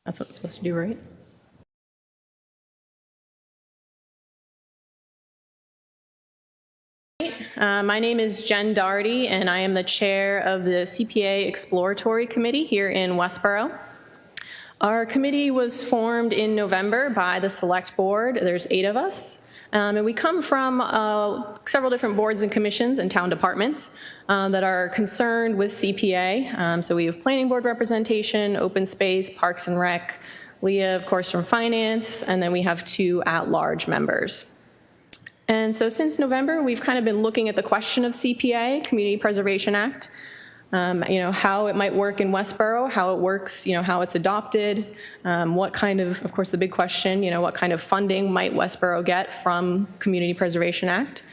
That's what it's supposed to do, right? My name is Jen Doherty, and I am the chair of the CPA Exploratory Committee here in Westborough. Our committee was formed in November by the Select Board. There's 8 of us. And we come from several different boards and commissions and town departments that are concerned with CPA. So we have planning board representation, open space, parks and rec. Leah, of course, from finance, and then we have 2 at-large members. And so since November, we've kind of been looking at the question of CPA, Community Preservation Act, how it might work in Westborough, how it works, how it's adopted, what kind of course, the big question, what kind of funding might Westborough get from Community Preservation Act.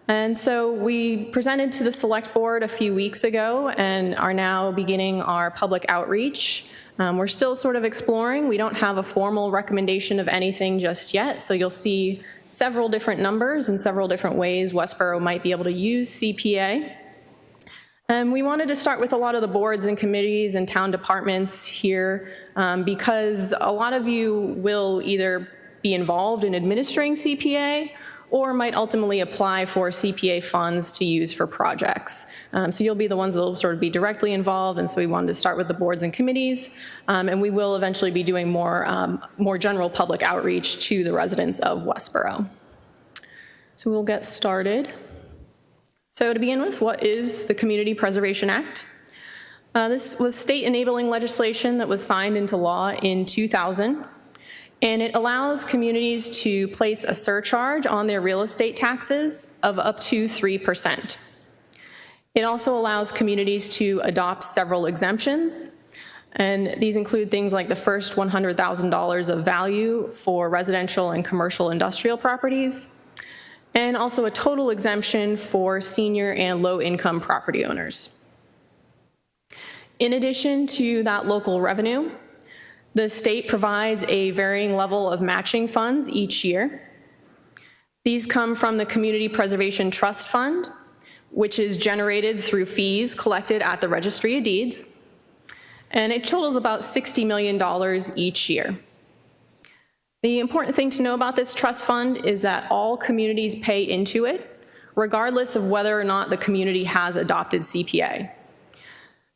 And so we presented to the Select Board a few weeks ago and are now beginning our public outreach. We're still sort of exploring. We don't have a formal recommendation of anything just yet, so you'll see several different numbers and several different ways Westborough might be able to use CPA. And we wanted to start with a lot of the boards and committees and town departments here because a lot of you will either be involved in administering CPA or might ultimately apply for CPA funds to use for projects. So you'll be the ones that will sort of be directly involved, and so we wanted to start with the boards and committees, and we will eventually be doing more general public outreach to the residents of Westborough. So we'll get started. So to begin with, what is the Community Preservation Act? This was state enabling legislation that was signed into law in 2000. And it allows communities to place a surcharge on their real estate taxes of up to 3%. It also allows communities to adopt several exemptions. And these include things like the first $100,000 of value for residential and commercial industrial properties, and also a total exemption for senior and low-income property owners. In addition to that local revenue, the state provides a varying level of matching funds each year. These come from the Community Preservation Trust Fund, which is generated through fees collected at the Registry of Deeds, and it totals about $60 million each year. The important thing to know about this trust fund is that all communities pay into it, regardless of whether or not the community has adopted CPA.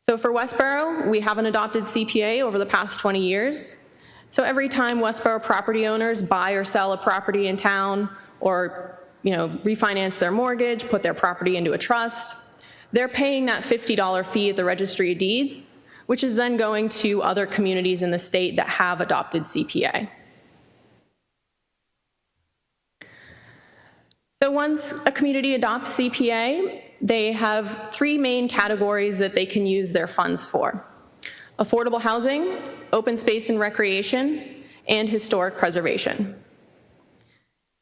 So for Westborough, we haven't adopted CPA over the past 20 years. So every time Westborough property owners buy or sell a property in town or refinance their mortgage, put their property into a trust, they're paying that $50 fee at the Registry of Deeds, which is then going to other communities in the state that have adopted CPA. So once a community adopts CPA, they have 3 main categories that they can use their funds for: affordable housing, open space and recreation, and historic preservation.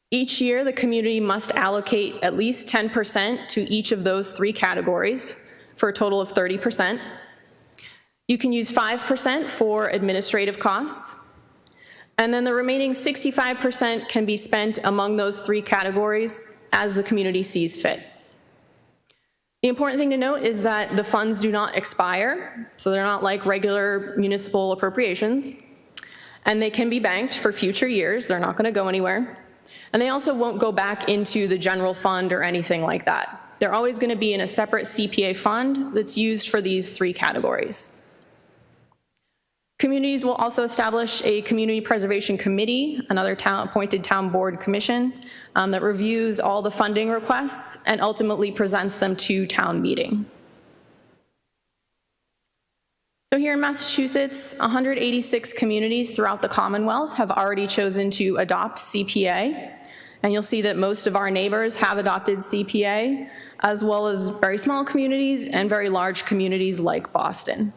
Each year, the community must allocate at least 10% to each of those 3 categories for a total of 30%. You can use 5% for administrative costs, and then the remaining 65% can be spent among those 3 categories as the community sees fit. The important thing to note is that the funds do not expire, so they're not like regular municipal appropriations, and they can be banked for future years. They're not going to go anywhere, and they also won't go back into the general fund or anything like that. They're always going to be in a separate CPA fund that's used for these 3 categories. Communities will also establish a Community Preservation Committee, another appointed town board commission, that reviews all the funding requests and ultimately presents them to town meeting. So here in Massachusetts, 186 communities throughout the Commonwealth have already chosen to adopt CPA. And you'll see that most of our neighbors have adopted CPA, as well as very small communities and very large communities like Boston.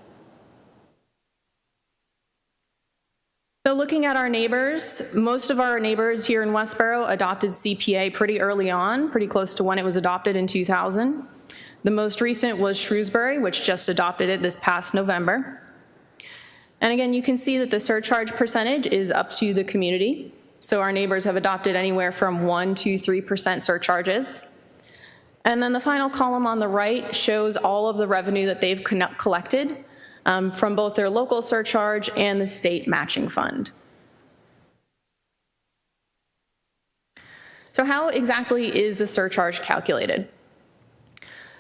So looking at our neighbors, most of our neighbors here in Westborough adopted CPA pretty early on, pretty close to when it was adopted in 2000. The most recent was Shrewsbury, which just adopted it this past November. And again, you can see that the surcharge percentage is up to the community. So our neighbors have adopted anywhere from 1 to 3% surcharges. And then the final column on the right shows all of the revenue that they've collected from both their local surcharge and the state matching fund. So how exactly is the surcharge calculated?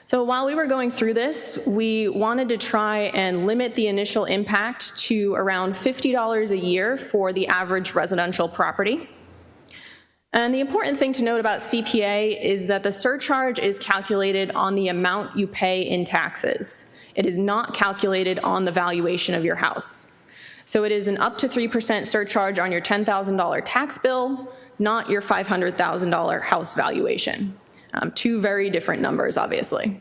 So while we were going through this, we wanted to try and limit the initial impact to around $50 a year for the average residential property. And the important thing to note about CPA is that the surcharge is calculated on the amount you pay in taxes. It is not calculated on the valuation of your house. So it is an up to 3% surcharge on your $10,000 tax bill, not your $500,000 house valuation. Two very different numbers, obviously.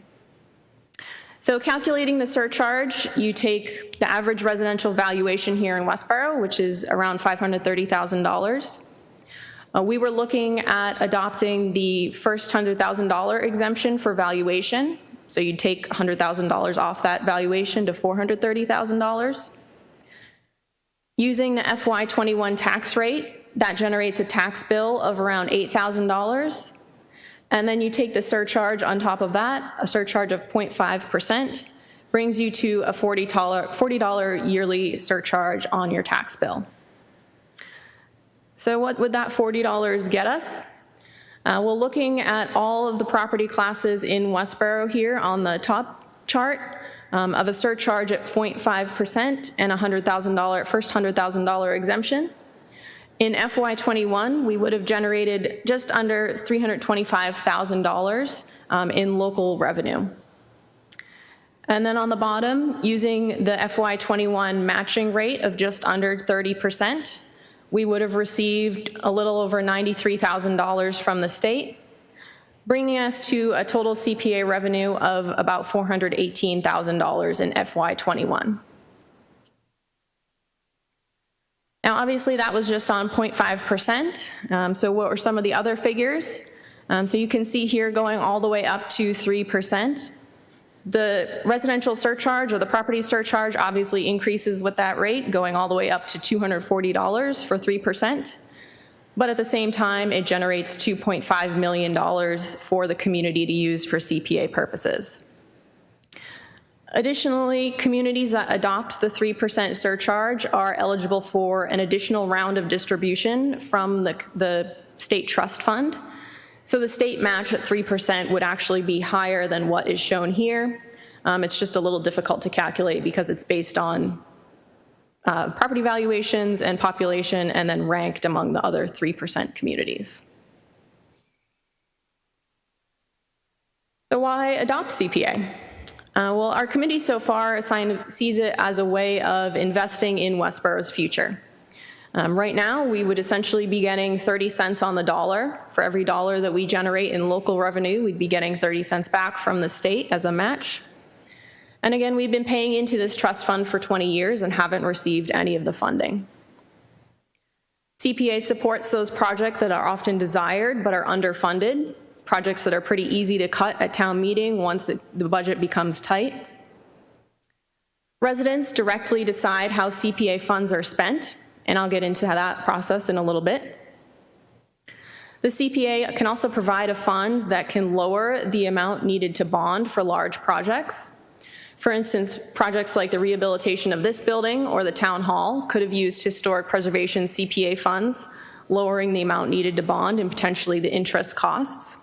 So calculating the surcharge, you take the average residential valuation here in Westborough, which is around $530,000. We were looking at adopting the first $100,000 exemption for valuation. So you'd take $100,000 off that valuation to $430,000. Using the FY21 tax rate, that generates a tax bill of around $8,000. And then you take the surcharge on top of that, a surcharge of 0.5%, brings you to a $40 yearly surcharge on your tax bill. So what would that $40 get us? Well, looking at all of the property classes in Westborough here on the top chart, of a surcharge at 0.5% and a first $100,000 exemption. In FY21, we would have generated just under $325,000 in local revenue. And then on the bottom, using the FY21 matching rate of just under 30%, we would have received a little over $93,000 from the state, bringing us to a total CPA revenue of about $418,000 in FY21. Now, obviously, that was just on 0.5%. So what were some of the other figures? So you can see here going all the way up to 3%. The residential surcharge or the property surcharge obviously increases with that rate, going all the way up to $240 for 3%. But at the same time, it generates $2.5 million for the community to use for CPA purposes. Additionally, communities that adopt the 3% surcharge are eligible for an additional round of distribution from the state trust fund. So the state match at 3% would actually be higher than what is shown here. It's just a little difficult to calculate because it's based on property valuations and population and then ranked among the other 3% communities. So why adopt CPA? Well, our committee so far sees it as a way of investing in Westborough's future. Right now, we would essentially be getting 30 cents on the dollar. For every dollar that we generate in local revenue, we'd be getting 30 cents back from the state as a match. And again, we've been paying into this trust fund for 20 years and haven't received any of the funding. CPA supports those projects that are often desired but are underfunded, projects that are pretty easy to cut at town meeting once the budget becomes tight. Residents directly decide how CPA funds are spent, and I'll get into that process in a little bit. The CPA can also provide a fund that can lower the amount needed to bond for large projects. For instance, projects like the rehabilitation of this building or the town hall could have used historic preservation CPA funds, lowering the amount needed to bond and potentially the interest costs.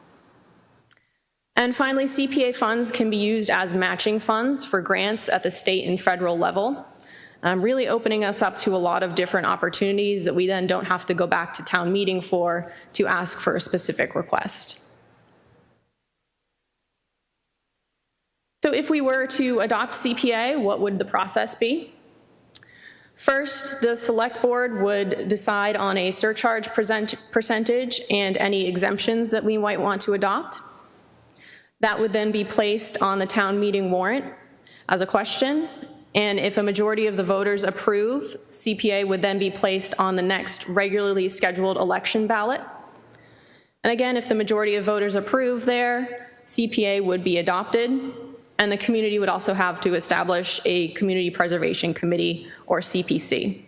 And finally, CPA funds can be used as matching funds for grants at the state and federal level, really opening us up to a lot of different opportunities that we then don't have to go back to town meeting for to ask for a specific request. So if we were to adopt CPA, what would the process be? First, the select board would decide on a surcharge percentage and any exemptions that we might want to adopt. That would then be placed on the town meeting warrant as a question, and if a majority of the voters approve, CPA would then be placed on the next regularly scheduled election ballot. And again, if the majority of voters approve there, CPA would be adopted, and the community would also have to establish a Community Preservation Committee, or CPC.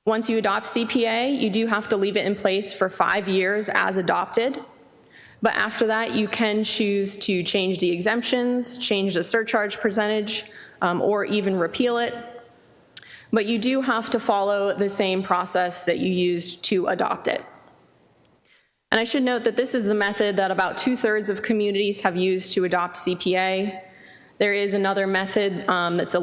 Once you adopt CPA, you do have to leave it in place for 5 years as adopted. But after that, you can choose to change the exemptions, change the surcharge percentage, or even repeal it. But you do have to follow the same process that you used to adopt it. And I should note that this is the method that about 2/3 of communities have used to adopt CPA. There is another method that's a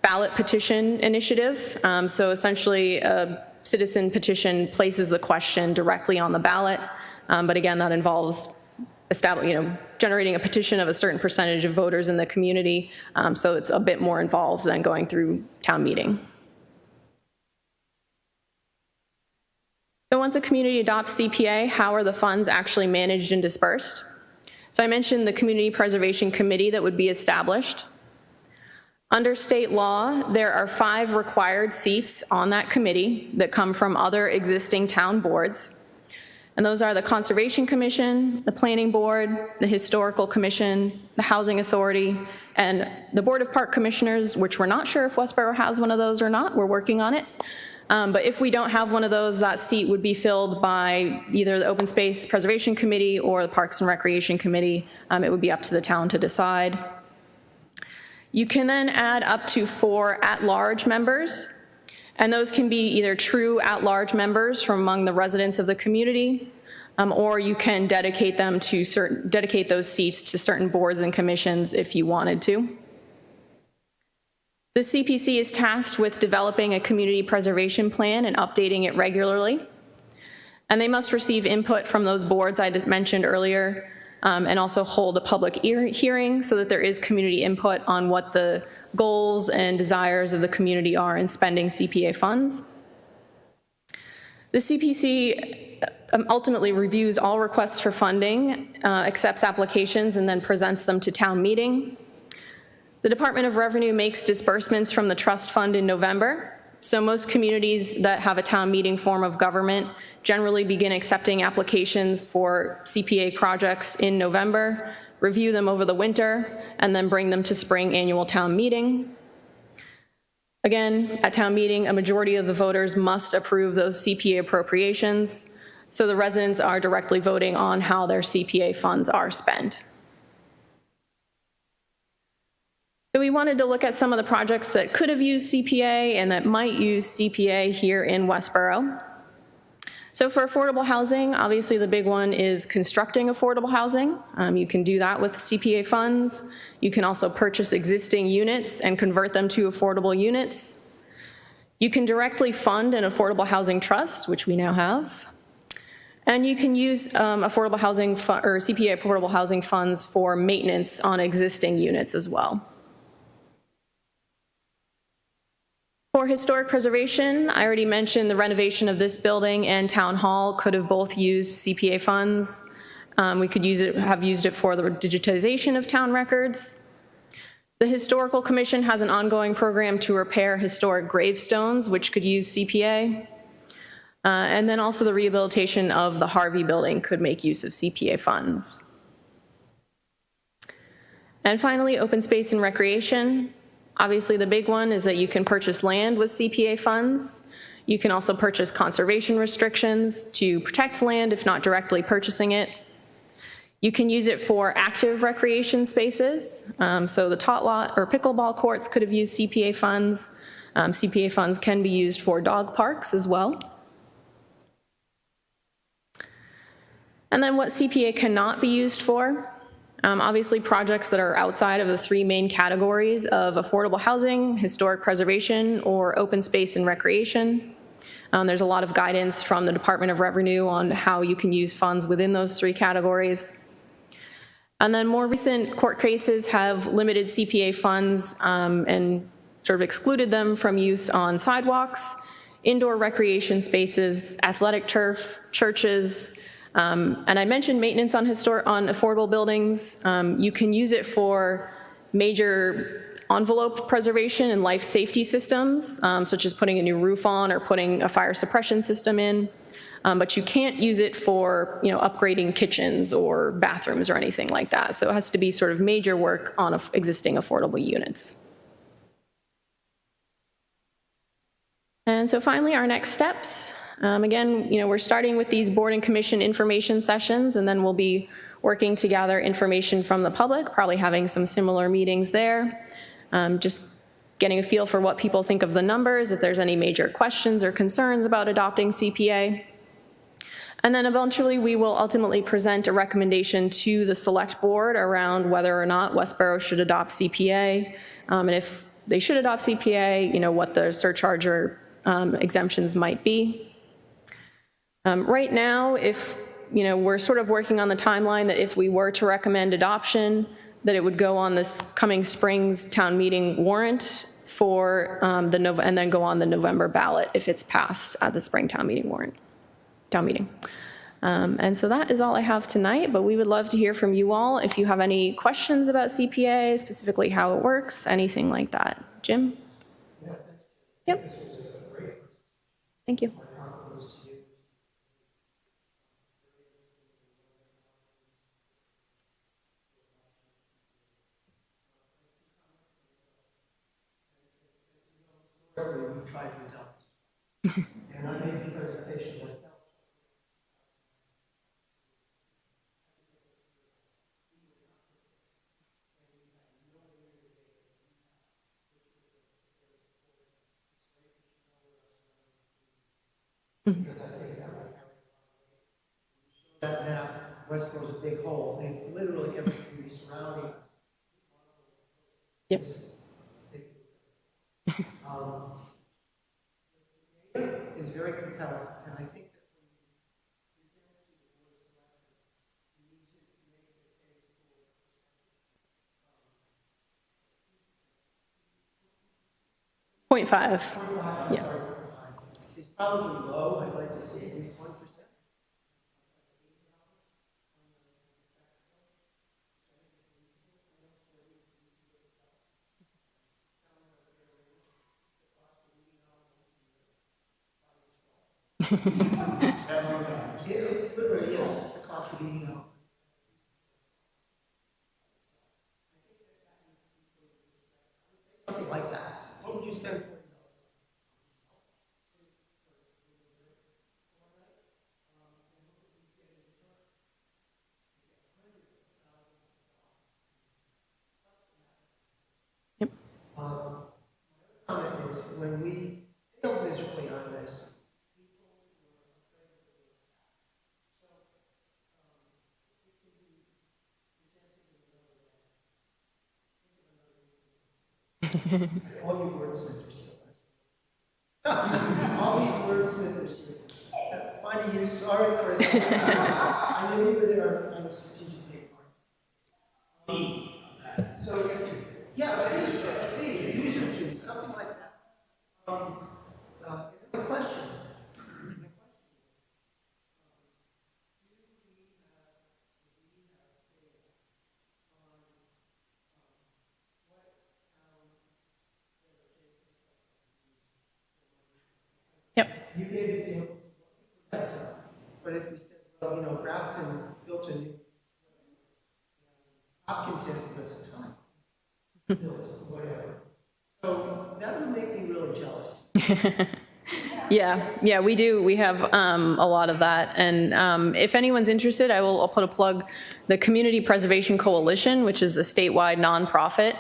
ballot petition initiative. So essentially, a citizen petition places the question directly on the ballot. But again, that involves generating a petition of a certain percentage of voters in the community. So it's a bit more involved than going through town meeting. So once a community adopts CPA, how are the funds actually managed and dispersed? So I mentioned the Community Preservation Committee that would be established. Under state law, there are 5 required seats on that committee that come from other existing town boards. And those are the Conservation Commission, the Planning Board, the Historical Commission, the Housing Authority, and the Board of Park Commissioners, which we're not sure if Westborough has one of those or not. We're working on it. But if we don't have one of those, that seat would be filled by either the Open Space Preservation Committee or the Parks and Recreation Committee. It would be up to the town to decide. You can then add up to 4 at-large members, and those can be either true at-large members from among the residents of the community, or you can dedicate those seats to certain boards and commissions if you wanted to. The CPC is tasked with developing a community preservation plan and updating it regularly. And they must receive input from those boards I mentioned earlier, and also hold a public hearing so that there is community input on what the goals and desires of the community are in spending CPA funds. The CPC ultimately reviews all requests for funding, accepts applications, and then presents them to town meeting. The Department of Revenue makes disbursements from the trust fund in November. So most communities that have a town meeting form of government generally begin accepting applications for CPA projects in November, review them over the winter, and then bring them to spring annual town meeting. Again, at town meeting, a majority of the voters must approve those CPA appropriations, so the residents are directly voting on how their CPA funds are spent. So we wanted to look at some of the projects that could have used CPA and that might use CPA here in Westborough. So for affordable housing, obviously the big one is constructing affordable housing. You can do that with CPA funds. You can also purchase existing units and convert them to affordable units. You can directly fund an affordable housing trust, which we now have. And you can use affordable housing or CPA affordable housing funds for maintenance on existing units as well. For historic preservation, I already mentioned the renovation of this building and town hall could have both used CPA funds. We could have used it for the digitization of town records. The Historical Commission has an ongoing program to repair historic gravestones, which could use CPA. And then also the rehabilitation of the Harvey building could make use of CPA funds. And finally, open space and recreation. Obviously, the big one is that you can purchase land with CPA funds. You can also purchase conservation restrictions to protect land if not directly purchasing it. You can use it for active recreation spaces. So the tot lot or pickleball courts could have used CPA funds. CPA funds can be used for dog parks as well. And then what CPA cannot be used for. Obviously, projects that are outside of the 3 main categories of affordable housing, historic preservation, or open space and recreation. There's a lot of guidance from the Department of Revenue on how you can use funds within those 3 categories. And then more recent court cases have limited CPA funds and sort of excluded them from use on sidewalks, indoor recreation spaces, athletic turf, churches. And I mentioned maintenance on affordable buildings. You can use it for major envelope preservation and life safety systems, such as putting a new roof on or putting a fire suppression system in. But you can't use it for, upgrading kitchens or bathrooms or anything like that. So it has to be sort of major work on existing affordable units. And so finally, our next steps. Again, we're starting with these board and commission information sessions, and then we'll be working to gather information from the public, probably having some similar meetings there, just getting a feel for what people think of the numbers, if there's any major questions or concerns about adopting CPA. And then eventually we will ultimately present a recommendation to the select board around whether or not Westborough should adopt CPA, and if they should adopt CPA, what the surcharge or exemptions might be. Right now, if, we're sort of working on the timeline that if we were to recommend adoption, that it would go on this coming spring's town meeting warrant for and then go on the November ballot if it's passed at the spring town meeting. And so that is all I have tonight, but we would love to hear from you all if you have any questions about CPA, specifically how it works, anything like that. Jim? Yep. Thank you. We've tried to adopt this. And I made the presentation myself. Because I think that map, Westborough's a big hole, and literally every community surrounding us. Yep. Is very compelling, and I think that when you present it to the board of selectmen, you need to make the case for .5. 0.5. Yeah. Sorry, 0.5. It's probably low. I'd like to see at least 1%. It literally is. It's the cost of being out. Something like that. What would you spend for? Yep. My comment is when we failed miserably on this, all you wordsmithers here. All these wordsmithers here. Find a use. All right, Chris. I knew you were there on a strategic paper. So, yeah, a fee, a user fee, something like that. A question. Yep. You gave examples of what people but if we said, well, Grafton built a new Hopkinton was a time. Built, whatever. So that would make me really jealous. Yeah, we do. We have a lot of that. And if anyone's interested, I'll put a plug. The Community Preservation Coalition, which is the statewide nonprofit,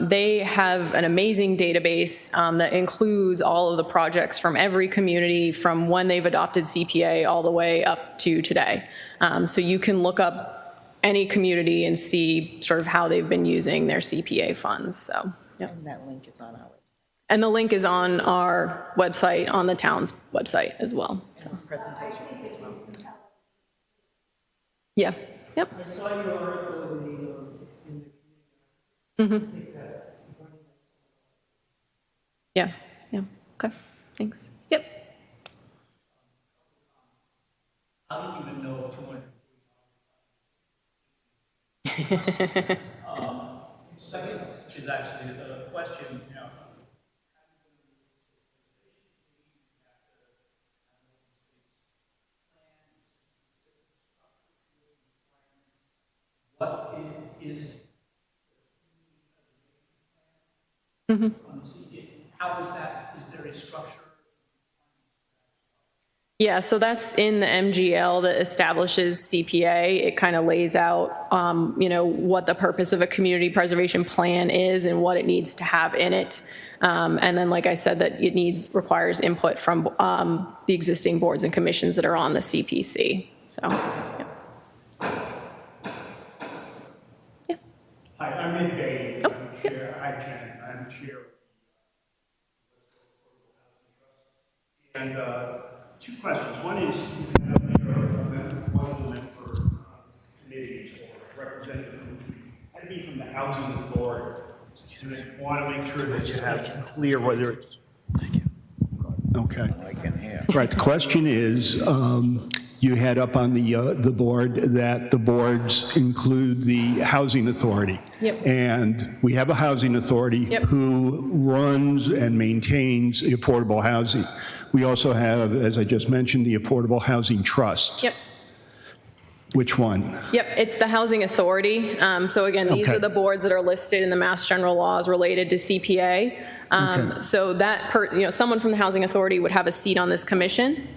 they have an amazing database that includes all of the projects from every community from when they've adopted CPA all the way up to today. So you can look up any community and see sort of how they've been using their CPA funds. So, yeah. And that link is on our website. And the link is on our website, on the town's website as well. So. This presentation as well. Yeah. Yep. I saw your article in the Mm-hmm. Yeah. Okay. Thanks. Yep. I don't even know if 200 second is actually the question, what is Mm-hmm. how is that? Is there a structure? Yeah, so that's in the MGL that establishes CPA. It kind of lays out, what the purpose of a community preservation plan is and what it needs to have in it. And then, like I said, that it requires input from the existing boards and commissions that are on the CPC. So, yeah. Hi, I'm Ed Bay. Oh, I'm chair. Hi, Jen. I'm chair of the Affordable Housing Trust. And two questions. One is, you have one woman for committees or representative who had to be from the housing authority. And I want to make sure that you have clear whether it's. Thank you. Okay. I can hear. Right, the question is, you had up on the board that the boards include the housing authority. Yep. And we have a housing authority Yep. who runs and maintains affordable housing. We also have, as I just mentioned, the Affordable Housing Trust. Yep. Which one? Yep, it's the Housing Authority. So again, these Okay. are the boards that are listed in the Mass General laws related to CPA. Okay. So that, someone from the Housing Authority would have a seat on this commission.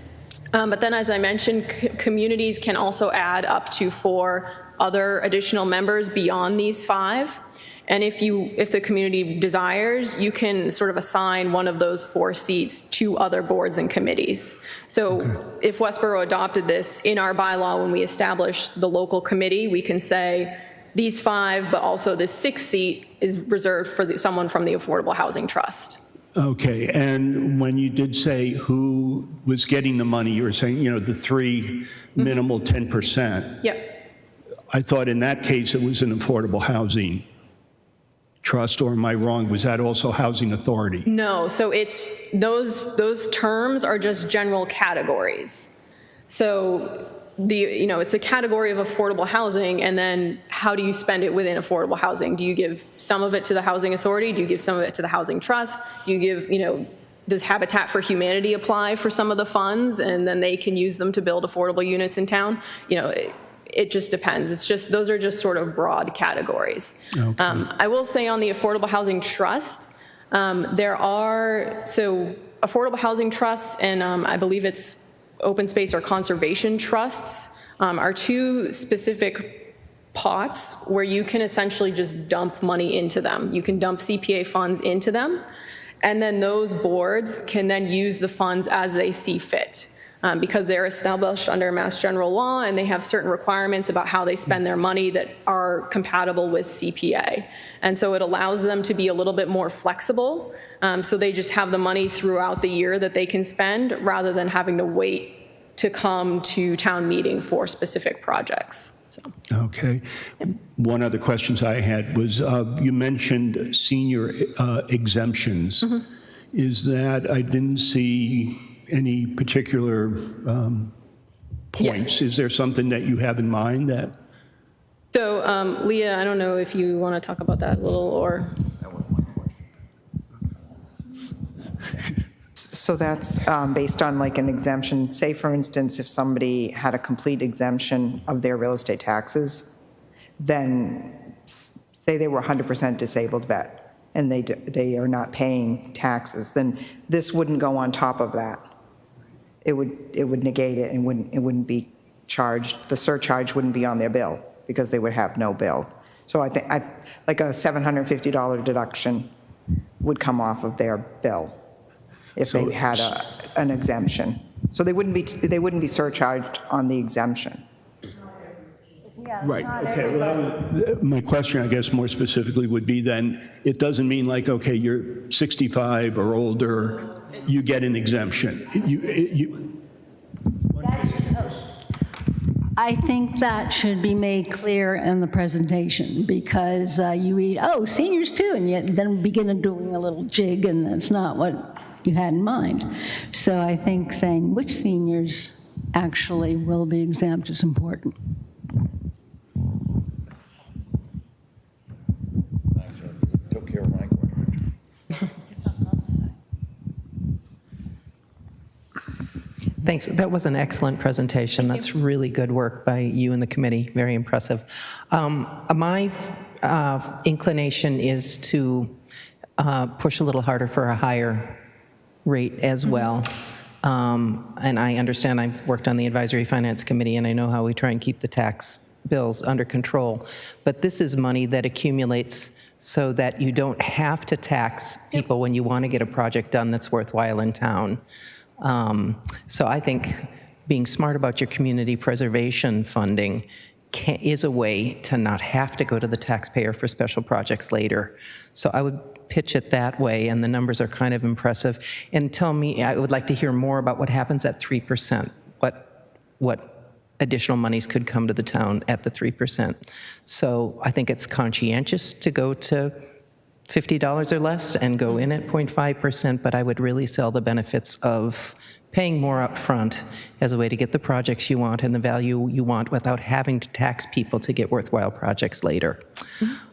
But then, as I mentioned, communities can also add up to 4 other additional members beyond these 5. And if the community desires, you can sort of assign one of those 4 seats to other boards and committees. So if Westborough adopted this in our bylaw, when we establish the local committee, we can say these 5, but also this 6th seat is reserved for someone from the Affordable Housing Trust. Okay, and when you did say who was getting the money, you were saying, the 3 minimal 10%. Yep. I thought in that case it was an affordable housing trust, or am I wrong? Was that also housing authority? No, so it's those terms are just general categories. So it's a category of affordable housing, and then how do you spend it within affordable housing? Do you give some of it to the housing authority? Do you give some of it to the housing trust? Do you give, does Habitat for Humanity apply for some of the funds, and then they can use them to build affordable units in town? It just depends. Those are just sort of broad categories. Okay. I will say on the Affordable Housing Trust, there are, affordable housing trusts and I believe it's open space or conservation trusts are 2 specific pots where you can essentially just dump money into them. You can dump CPA funds into them, and then those boards can then use the funds as they see fit. Because they're established under Mass General law and they have certain requirements about how they spend their money that are compatible with CPA. And so it allows them to be a little bit more flexible. So they just have the money throughout the year that they can spend rather than having to wait to come to town meeting for specific projects. So. Okay. One other questions I had was, you mentioned senior exemptions. Mm-hmm. Is that, I didn't see any particular points. Is there something that you have in mind that? So, Leah, I don't know if you want to talk about that a little, or. So that's based on like an exemption. Say, for instance, if somebody had a complete exemption of their real estate taxes, then say they were 100% disabled vet and they are not paying taxes, then this wouldn't go on top of that. It would negate it and it wouldn't be charged. The surcharge wouldn't be on their bill because they would have no bill. So I think like a $750 deduction would come off of their bill if they had an exemption. So they wouldn't be surcharged on the exemption. Right, okay. Well, my question, I guess, more specifically would be then, it doesn't mean like, okay, you're 65 or older, you get an exemption. I think that should be made clear in the presentation, because you read, oh, seniors too, and yet then begin doing a little jig, and that's not what you had in mind. So I think saying which seniors actually will be exempt is important. Took care of my question. Thanks. That was an excellent presentation. That's really good work by you and the committee. Very impressive. My inclination is to push a little harder for a higher rate as well. And I understand, I've worked on the Advisory Finance Committee, and I know how we try and keep the tax bills under control. But this is money that accumulates so that you don't have to tax people when you want to get a project done that's worthwhile in town. So I think being smart about your community preservation funding is a way to not have to go to the taxpayer for special projects later. So I would pitch it that way, and the numbers are kind of impressive. And tell me, I would like to hear more about what happens at 3%. What additional monies could come to the town at the 3%. So I think it's conscientious to go to $50 or less and go in at 0.5%, but I would really sell the benefits of paying more up front as a way to get the projects you want and the value you want without having to tax people to get worthwhile projects later.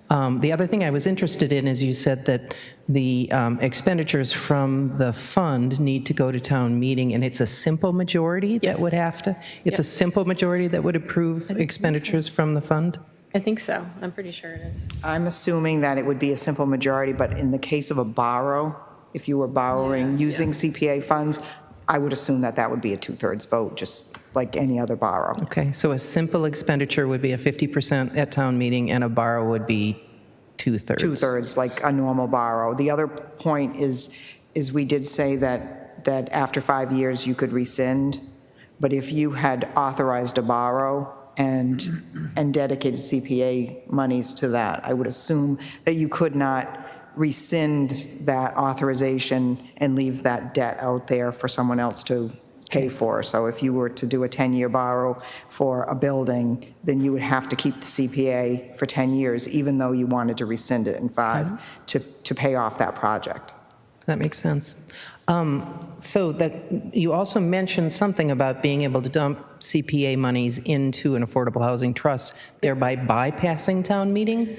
The other thing I was interested in is you said that the expenditures from the fund need to go to town meeting, and it's a simple majority that would have to? It's a simple majority that would approve expenditures from the fund? I think so. I'm pretty sure it is. I'm assuming that it would be a simple majority, but in the case of a borrow, if you were borrowing using CPA funds, I would assume that that would be a 2/3 vote, just like any other borrow. Okay, so a simple expenditure would be a 50% at town meeting, and a borrow would be 2/3. 2/3, like a normal borrow. The other point is we did say that after 5 years you could rescind, but if you had authorized a borrow and dedicated CPA monies to that, I would assume that you could not rescind that authorization and leave that debt out there for someone else to pay for. So if you were to do a 10-year borrow for a building, then you would have to keep the CPA for 10 years, even though you wanted to rescind it in 5 to pay off that project. That makes sense. So that you also mentioned something about being able to dump CPA monies into an affordable housing trust, thereby bypassing town meeting.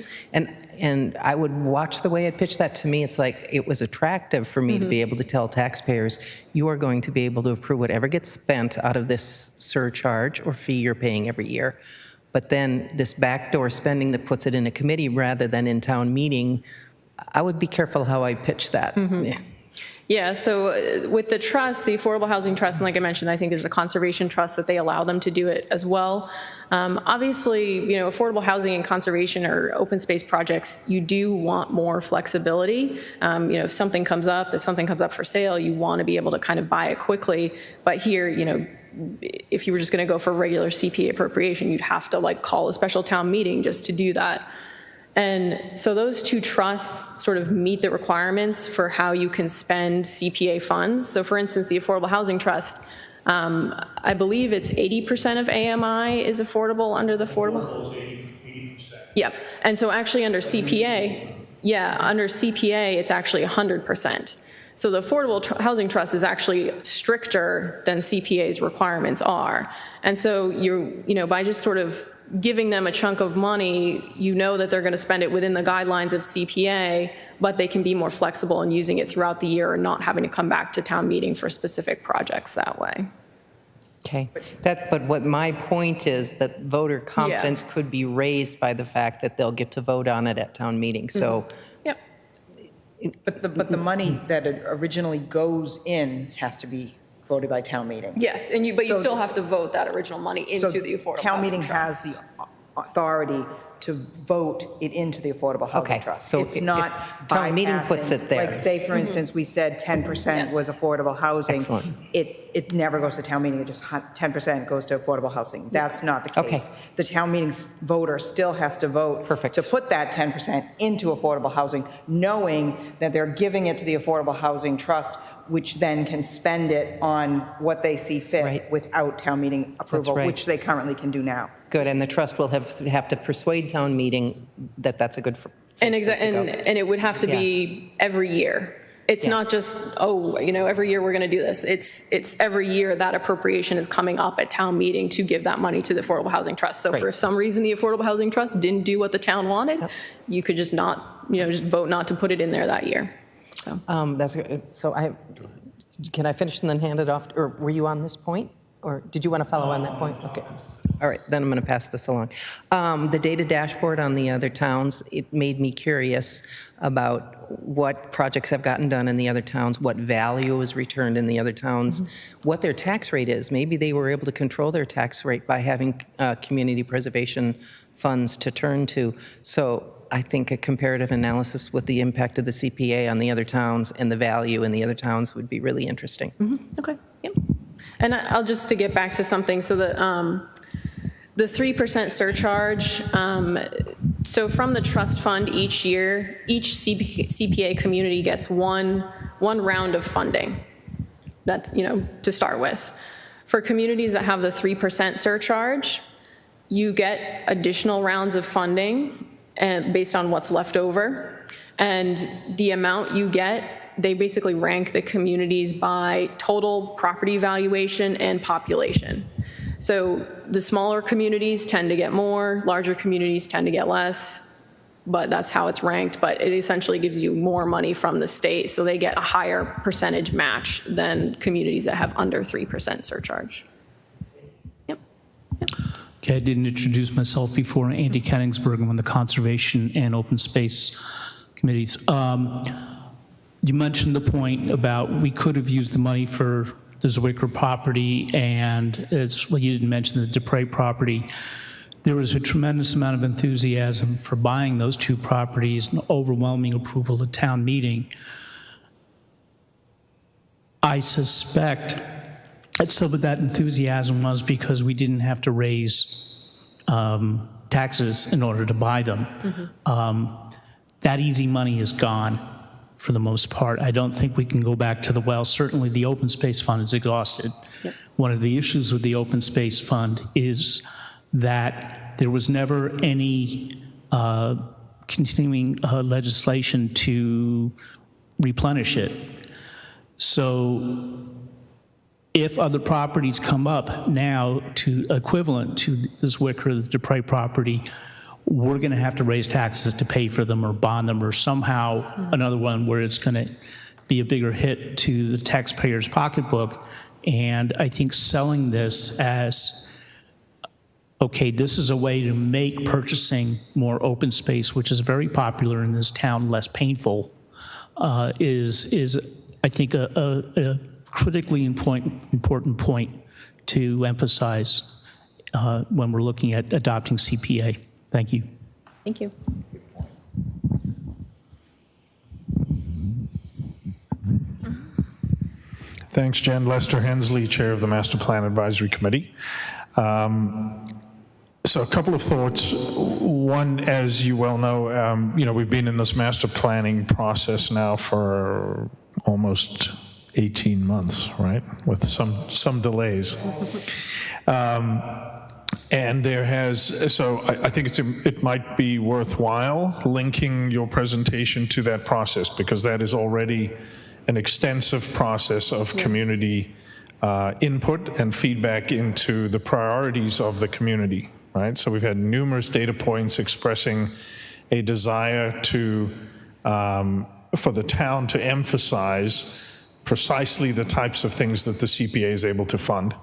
And I would watch the way it pitched that to me. It's like it was attractive for me to be able to tell taxpayers, you are going to be able to approve whatever gets spent out of this surcharge or fee you're paying every year. But then this backdoor spending that puts it in a committee rather than in town meeting, I would be careful how I pitch that. Yeah. Yeah, so with the trust, the Affordable Housing Trust, and like I mentioned, I think there's a conservation trust that they allow them to do it as well. Obviously, affordable housing and conservation or open space projects, you do want more flexibility. If something comes up for sale, you want to be able to kind of buy it quickly. But here, if you were just going to go for regular CPA appropriation, you'd have to call a special town meeting just to do that. And so those two trusts sort of meet the requirements for how you can spend CPA funds. So for instance, the Affordable Housing Trust, I believe it's 80% of AMI is affordable under the affordable. 80%. Yep. And so actually under CPA, it's actually 100%. So the Affordable Housing Trust is actually stricter than CPA's requirements are. And so by just sort of giving them a chunk of money, that they're going to spend it within the guidelines of CPA, but they can be more flexible in using it throughout the year and not having to come back to town meeting for specific projects that way. Okay, but what my point is that voter confidence could be raised by the fact that they'll get to vote on it at town meeting. So, Yep. But the money that originally goes in has to be voted by town meeting. Yes, but you still have to vote that original money into the Affordable Town Housing meeting Trust. has the authority to vote it into the Affordable Housing Okay, Trust. so It's if not town meeting puts bypassing, it there. Like, say, for instance, we said 10% Yes. was affordable housing. Excellent. It never goes to town meeting, it just 10% goes to affordable housing. That's not the case. Okay. The town meeting voter still has to vote Perfect. to put that 10% into affordable housing, knowing that they're giving it to the Affordable Housing Trust, which then can spend it on what they see fit Right. without town meeting approval, right. which they currently can do now. Good, and the trust will have to persuade town meeting that that's a good. And it would have to be every year. It's not just, every year we're going to do this. It's every year that appropriation is coming up at town meeting to give that money to the Affordable Housing Trust. So Right. for some reason the Affordable Housing Trust didn't do what the town wanted, you could just not, just vote not to put it in there that year. So. That's good. So can I finish and then hand it off, or were you on this point? Or did you want to follow on that point? Okay. All right, then I'm going to pass this along. The data dashboard on the other towns, it made me curious about what projects have gotten done in the other towns, what value is returned in the other towns, what their tax rate is. Maybe they were able to control their tax rate by having community preservation funds to turn to. So I think a comparative analysis with the impact of the CPA on the other towns and the value in the other towns would be really interesting. Okay, yep. And I'll just to get back to something, so the 3% surcharge, so from the trust fund each year, each CPA community gets one round of funding. That's, to start with. For communities that have the 3% surcharge, you get additional rounds of funding and based on what's left over. And the amount you get, they basically rank the communities by total property valuation and population. So the smaller communities tend to get more, larger communities tend to get less, but that's how it's ranked. But it essentially gives you more money from the state, so they get a higher percentage match than communities that have under 3% surcharge. Yep. Okay, I didn't introduce myself before. Andy Kenningsberg. I'm on the Conservation and Open Space Committees. You mentioned the point about we could have used the money for the Zwicker property, and you didn't mention the Dupre property. There was a tremendous amount of enthusiasm for buying those two properties, an overwhelming approval at town meeting. I suspect that some of that enthusiasm was because we didn't have to raise taxes in order to buy them. That easy money is gone for the most part. I don't think we can go back to the well. Certainly the open space fund is exhausted. Yep. One of the issues with the open space fund is that there was never any continuing legislation to replenish it. So if other properties come up now to equivalent to this Zwicker, the Dupre property, we're going to have to raise taxes to pay for them or bond them or somehow another one where it's going to be a bigger hit to the taxpayer's pocketbook. And I think selling this as, okay, this is a way to make purchasing more open space, which is very popular in this town, less painful, is I think a critically important point to emphasize when we're looking at adopting CPA. Thank you. Thank you. Thanks, Jen. Lester Hensley, Chair of the Master Plan Advisory Committee. So a couple of thoughts. One, as you well know, we've been in this master planning process now for almost 18 months, right? With some delays. And there has, so I think it might be worthwhile linking your presentation to that process, because that is already an extensive process of community input and feedback into the priorities of the community, right? So we've had numerous data points expressing a desire to, for the town to emphasize precisely the types of things that the CPA is able to fund.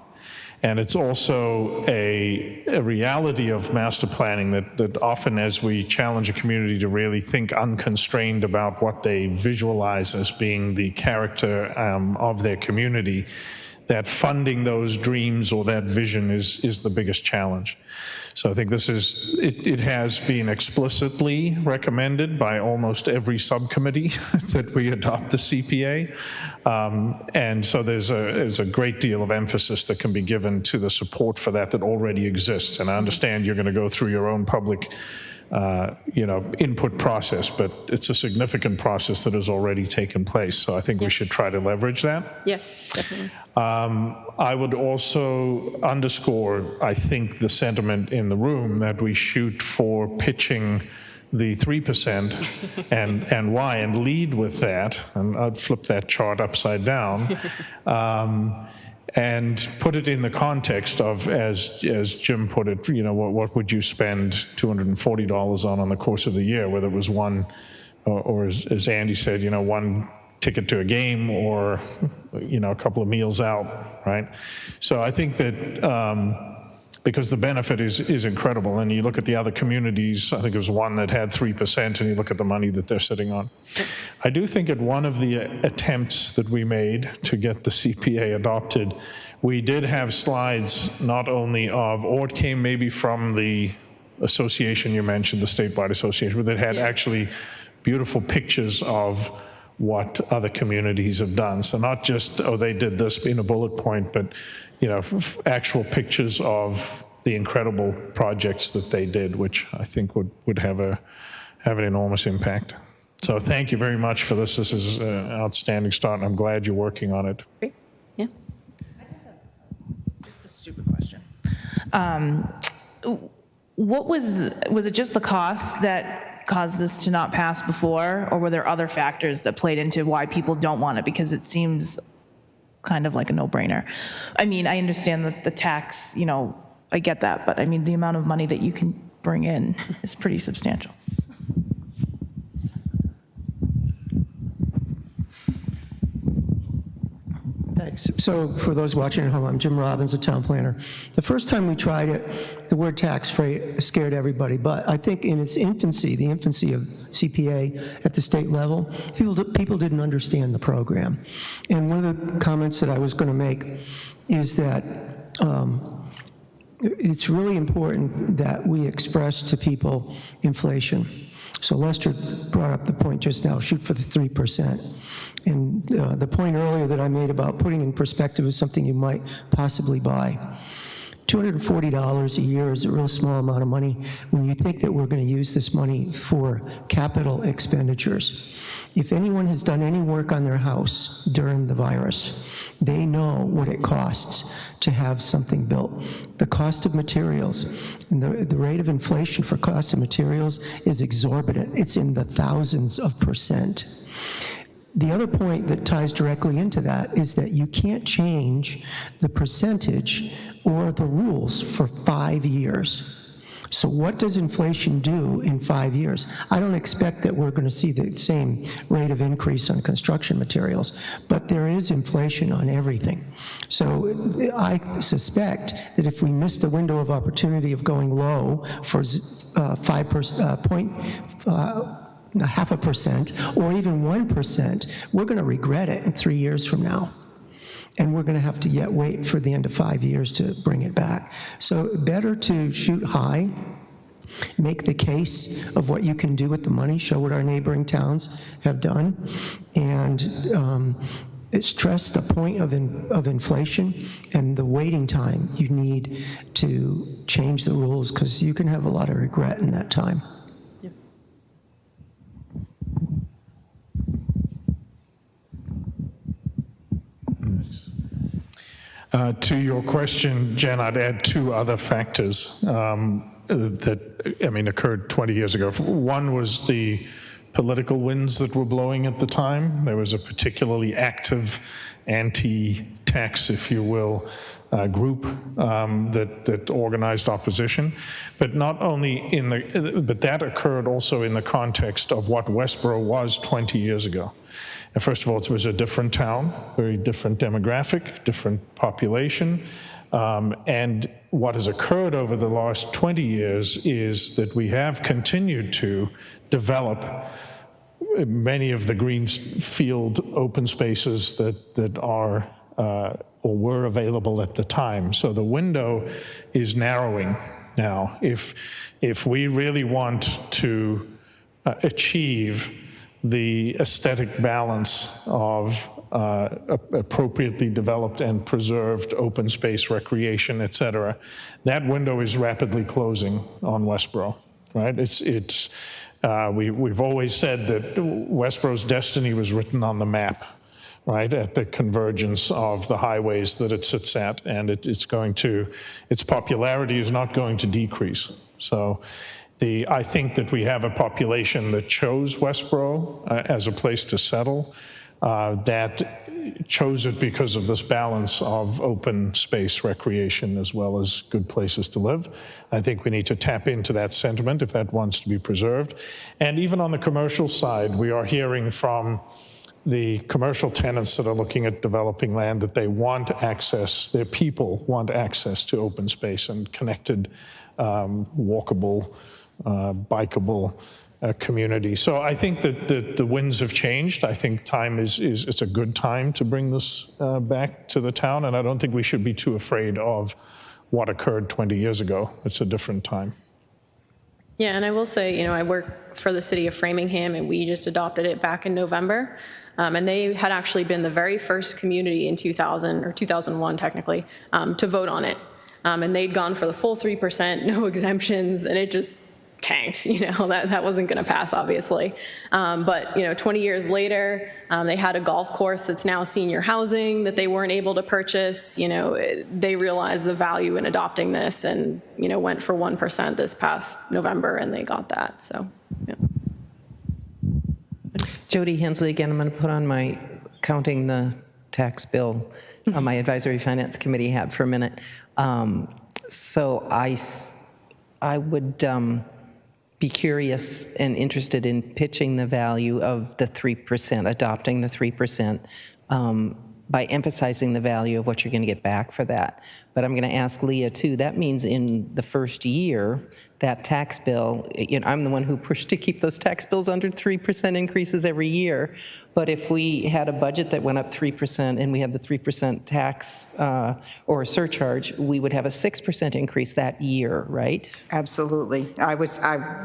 And it's also a reality of master planning that often, as we challenge a community to really think unconstrained about what they visualize as being the character of their community, that funding those dreams or that vision is the biggest challenge. So I think this is, it has been explicitly recommended by almost every subcommittee that we adopt the CPA. And so there's a great deal of emphasis that can be given to the support for that already exists. And I understand you're going to go through your own public input process, but it's a significant process that has already taken place. So I think we should try to leverage that. Yeah, definitely. I would also underscore, I think, the sentiment in the room that we shoot for pitching the 3% and why, and lead with that. And I'd flip that chart upside down. And put it in the context of, as Jim put it, what would you spend $240 on the course of the year, whether it was one, or as Andy said, one ticket to a game or, a couple of meals out, right? So I think that because the benefit is incredible. And you look at the other communities, I think there was one that had 3%, and you look at the money that they're sitting on. I do think at one of the attempts that we made to get the CPA adopted, we did have slides not only of, or it came maybe from the association you mentioned, the statewide association, but it had actually beautiful pictures of what other communities have done. So not just, oh, they did this in a bullet point, but actual pictures of the incredible projects that they did, which I think would have an enormous impact. So thank you very much for this. This is an outstanding start, and I'm glad you're working on it. Great. Yeah. Just a stupid question. What was it just the cost that caused this to not pass before, or were there other factors that played into why people don't want it? Because it seems kind of like a no-brainer. I mean, I understand that the tax, I get that, but I mean, the amount of money that you can bring in is pretty substantial. Thanks. So for those watching at home, I'm Jim Robbins, a town planner. The first time we tried it, the word tax rate scared everybody, but I think in its infancy, the infancy of CPA at the state level, people didn't understand the program. And one of the comments that I was going to make is that it's really important that we express to people inflation. So Lester brought up the point just now, shoot for the 3%. And the point earlier that I made about putting in perspective is something you might possibly buy. $240 a year is a real small amount of money when you think that we're going to use this money for capital expenditures. If anyone has done any work on their house during the virus, they know what it costs to have something built. The cost of materials, and the rate of inflation for cost of materials is exorbitant. It's in the thousands of %. The other point that ties directly into that is that you can't change the percentage or the rules for 5 years. So what does inflation do in 5 years? I don't expect that we're going to see the same rate of increase on construction materials, but there is inflation on everything. So I suspect that if we miss the window of opportunity of going low for 0.5% or even 1%, we're going to regret it in 3 years from now. And we're going to have to yet wait for the end of 5 years to bring it back. So better to shoot high, make the case of what you can do with the money, show what our neighboring towns have done, and stress the point of inflation and the waiting time you need to change the rules, because you can have a lot of regret in that time. To your question, Jen, I'd add 2 other factors that occurred 20 years ago. One was the political winds that were blowing at the time. There was a particularly active anti-tax, if you will, group that organized opposition. But not only but that occurred also in the context of what Westborough was 20 years ago. And first of all, it was a different town, very different demographic, different population. And what has occurred over the last 20 years is that we have continued to develop many of the greenfield open spaces that are or were available at the time. So the window is narrowing now. If we really want to achieve the aesthetic balance of appropriately developed and preserved open space, recreation, et cetera, that window is rapidly closing on Westborough, right? We've always said that Westborough's destiny was written on the map, right, at the convergence of the highways that it sits at, and its popularity is not going to decrease. So I think that we have a population that chose Westborough as a place to settle, that chose it because of this balance of open space recreation as well as good places to live. I think we need to tap into that sentiment if that wants to be preserved. And even on the commercial side, we are hearing from the commercial tenants that are looking at developing land, that they want access, their people want access to open space and connected, walkable, bikeable community. So I think that the winds have changed. I think it's a good time to bring this back to the town, and I don't think we should be too afraid of what occurred 20 years ago. It's a different time. Yeah, and I will say, I work for the city of Framingham, and we just adopted it back in November. And they had actually been the very first community in 2000, or 2001 technically, to vote on it. And they'd gone for the full 3%, no exemptions, and it just tanked. That wasn't going to pass, obviously. But 20 years later, they had a golf course that's now senior housing that they weren't able to purchase. They realized the value in adopting this, and went for 1% this past November, and they got that. So, yeah. Jody Hensley, again, I'm going to put on my counting the tax bill on my advisory finance committee hat for a minute. So I would be curious and interested in pitching the value of the 3%, adopting the 3%, by emphasizing the value of what you're going to get back for that. But I'm going to ask Leah, too. That means in the first year, that tax bill, I'm the one who pushed to keep those tax bills under 3% increases every year. But if we had a budget that went up 3% and we had the 3% tax or surcharge, we would have a 6% increase that year, right? Absolutely.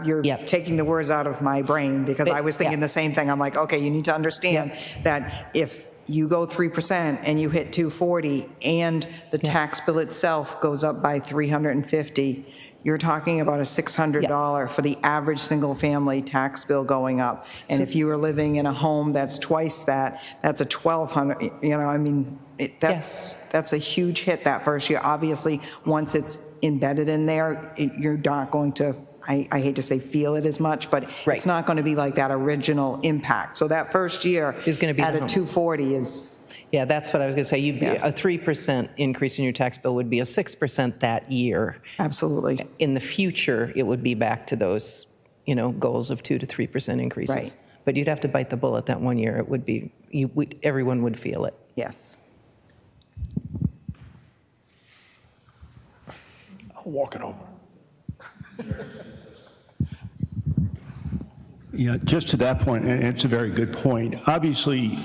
You're taking the words out of my brain, because I was thinking the same thing. I'm like, okay, you need to understand that if you go 3% and you hit 240 and the tax bill itself goes up by $350, you're talking about a $600 for the average single-family tax bill going up. And if you were living in a home that's twice that, that's a $1,200. That's a huge hit that first year. Obviously, once it's embedded in there, you're not going to, I hate to say feel it as much, but it's not going to be like that original impact. So that first year is going to be at a 240 is... Yeah, that's what I was going to say. A 3% increase in your tax bill would be a 6% that year. Absolutely. In the future, it would be back to those, goals of 2 to 3% increases. Right. But you'd have to bite the bullet that one year. It would be, everyone would feel it. Yes. I'll walk it over. Yeah, just to that point, and it's a very good point. Obviously,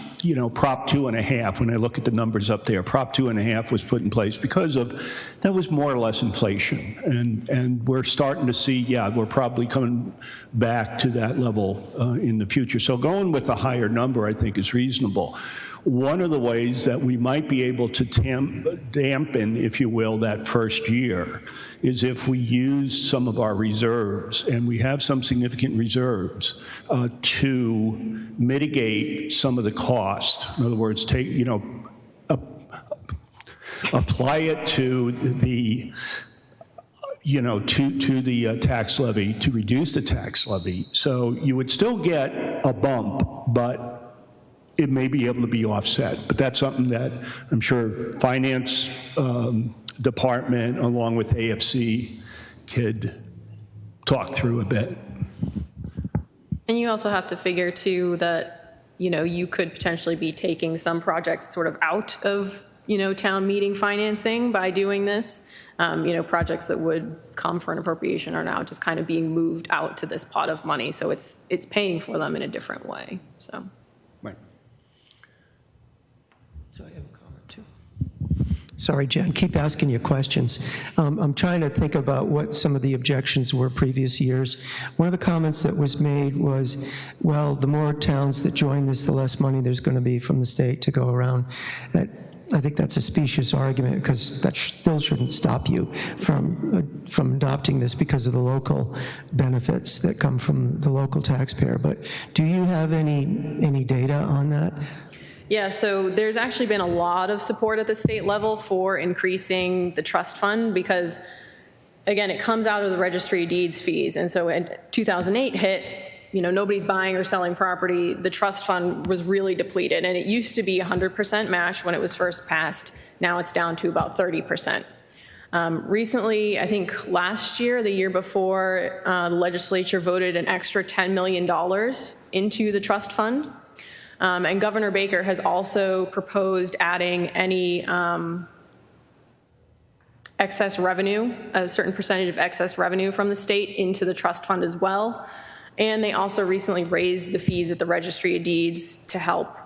Prop 2.5, when I look at the numbers up there, Prop 2.5 was put in place because that was more or less inflation. And we're starting to see, we're probably coming back to that level in the future. So going with a higher number, I think, is reasonable. One of the ways that we might be able to dampen, if you will, that first year is if we use some of our reserves, and we have some significant reserves, to mitigate some of the cost. In other words, apply it to the to the tax levy, to reduce the tax levy. So you would still get a bump, but it may be able to be offset. But that's something that I'm sure Finance Department, along with AFC, could talk through a bit. And you also have to figure, too, that, you could potentially be taking some projects sort of out of, town meeting financing by doing this. Projects that would come for an appropriation are now just kind of being moved out to this pot of money. So it's paying for them in a different way, so. Right. So I have a comment, too. Sorry, Jen, keep asking you questions. I'm trying to think about what some of the objections were previous years. One of the comments that was made was, well, the more towns that join this, the less money there's going to be from the state to go around. I think that's a specious argument, because that still shouldn't stop you from adopting this because of the local benefits that come from the local taxpayer. But do you have any data on that? Yeah, so there's actually been a lot of support at the state level for increasing the trust fund because, again, it comes out of the registry of deeds fees. And so in 2008 hit, nobody's buying or selling property. The trust fund was really depleted. And it used to be 100% match when it was first passed. Now it's down to about 30%. Recently, I think last year, the year before, the legislature voted an extra $10 million into the trust fund. And Governor Baker has also proposed adding any excess revenue, a certain percentage of excess revenue from the state into the trust fund as well. And they also recently raised the fees at the Registry of Deeds to help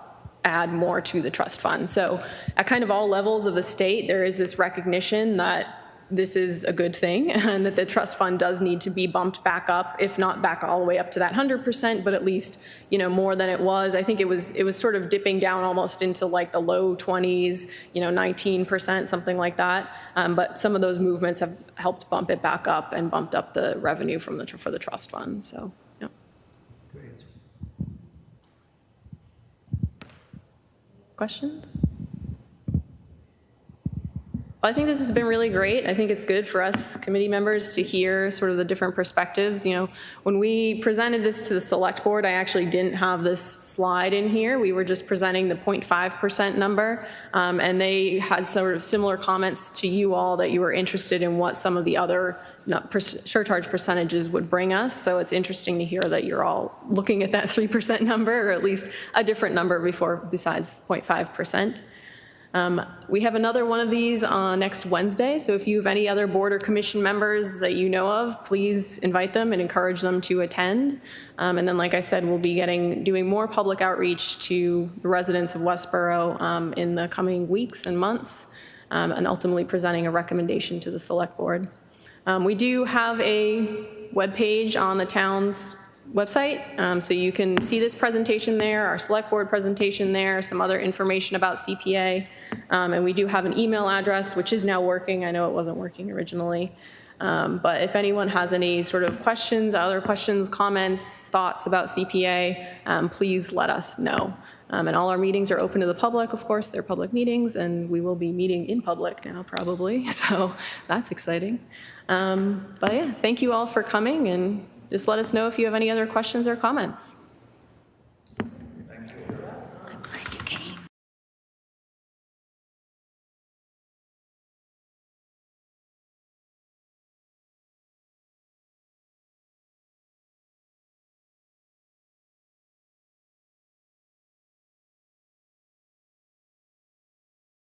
add more to the trust fund. So at kind of all levels of the state, there is this recognition that this is a good thing and that the trust fund does need to be bumped back up, if not back all the way up to that 100%, but at least, you know, more than it was. I think it was sort of dipping down almost into like the low 20s, you know, 19%, something like that. But some of those movements have helped bump it back up and bumped up the revenue for the trust fund. So, yeah. Questions? I think this has been really great. I think it's good for us committee members to hear sort of the different perspectives. You know, when we presented this to the select board, I actually didn't have this slide in here. We were just presenting the 0.5% number, and they had sort of similar comments to you all that you were interested in what some of the other surcharge percentages would bring us. So it's interesting to hear that you're all looking at that 3% number, or at least a different number besides 0.5%. We have another one of these on next Wednesday, so if you have any other board or commission members that you know of, please invite them and encourage them to attend. And then, like I said, we'll be doing more public outreach to the residents of Westborough in the coming weeks and months, and ultimately presenting a recommendation to the select board. We do have a webpage on the town's website, so you can see this presentation there, our select board presentation there, some other information about CPA, and we do have an email address which is now working. I know it wasn't working originally, but if anyone has any sort of questions, other questions, comments, thoughts about CPA, please let us know. And all our meetings are open to the public, of course. They're public meetings, and we will be meeting in public now probably, so that's exciting. But yeah, thank you all for coming, and just let us know if you have any other questions or comments.